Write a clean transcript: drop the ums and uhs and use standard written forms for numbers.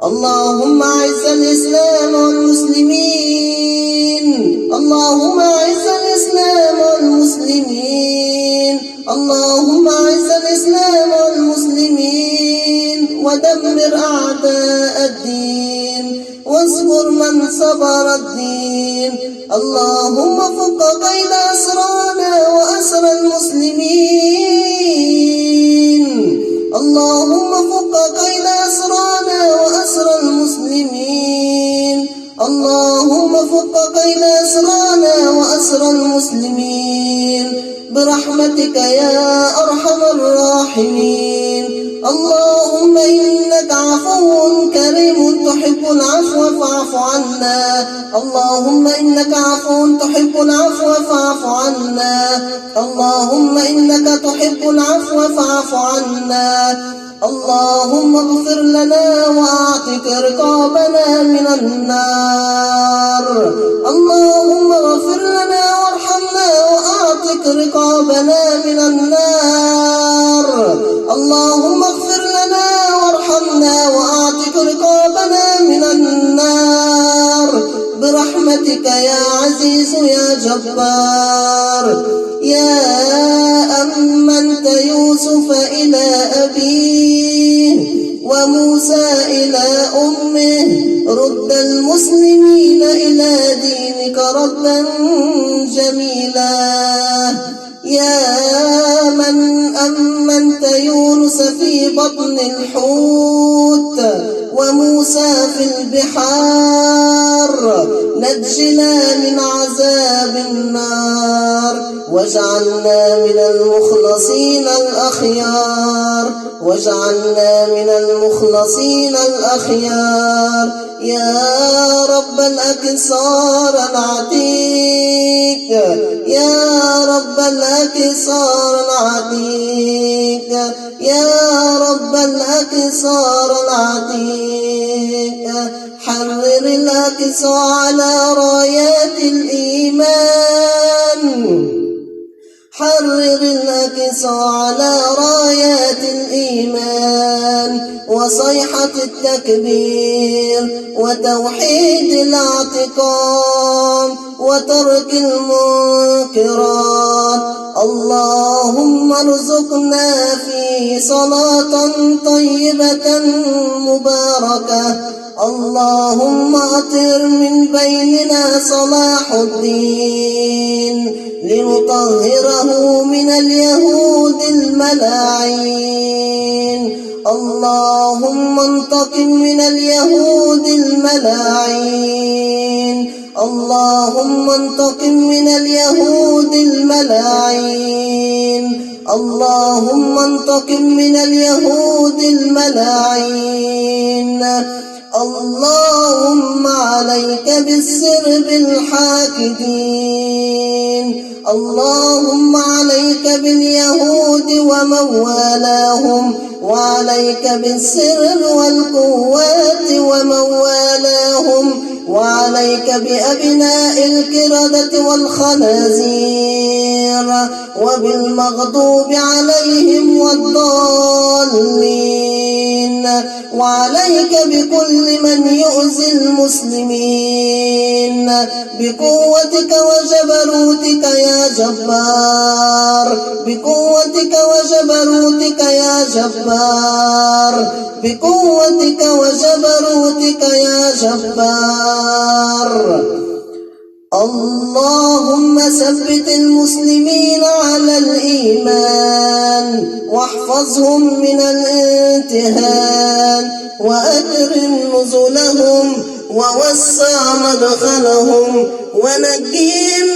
اللهم أعز الإسلام والمسلمين. اللهم أعز الإسلام والمسلمين. اللهم أعز الإسلام والمسلمين ودمر أعداء الدين واصبر من صبر الدين. اللهم فك قيد أسرانا وأسر المسلمين. اللهم فك قيد أسرانا وأسر المسلمين. اللهم فك قيد أسرانا وأسر المسلمين برحمتك يا أرحم الراحمين. اللهم إنك عفو كريم تحب العفو فاعف عنا. اللهم إنك عفو تحب العفو فاعف عنا. اللهم إنك تحب العفو فاعف عنا. اللهم اغفر لنا وأعتق رقابنا من النار. اللهم اغفر لنا وارحمنا وأعتق رقابنا من النار. اللهم اغفر لنا وارحمنا وأعتق رقابنا من النار برحمتك يا عزيز يا جبار. يا أمنت يوسف إلى أبيه وموسى إلى أمه رد المسلمين إلى دينك ردا جميلا. يا من أمنت يونس في بطن الحوت وموسى في البحار نجنا من عذاب النار واجعلنا من المخلصين الأخيار. واجعلنا من المخلصين الأخيار. يا رب الأكسار العتيق. يا رب الأكسار العتيق. يا رب الأكسار العتيق. حرر الأقصى على رايات الإيمان. حرر الأقصى على رايات الإيمان وصيحة التكبير وتوحيد الاعتقاد وترك المنكرات. اللهم ارزقنا في صلاة طيبة مباركة. اللهم أطر من بيننا صلاح الدين لنطهره من اليهود الملاعين. اللهم انتقم من اليهود الملاعين. اللهم انتقم من اليهود الملاعين. اللهم انتقم من اليهود الملاعين. اللهم عليك بالسرب الحاكدين. اللهم عليك باليهود وموالاهم وعليك بالسر والقوات وموالاهم وعليك بأبناء الكردة والخنازير وبالمغضوب عليهم والضالين وعليك بكل من يؤذي المسلمين بقوتك وجبروتك يا جبار. بقوتك وجبروتك يا جبار. بقوتك وجبروتك يا جبار. اللهم ثبت المسلمين على الإيمان واحفظهم من الانتهان وأكرم نزلهم ووسع مدخلهم ونجهم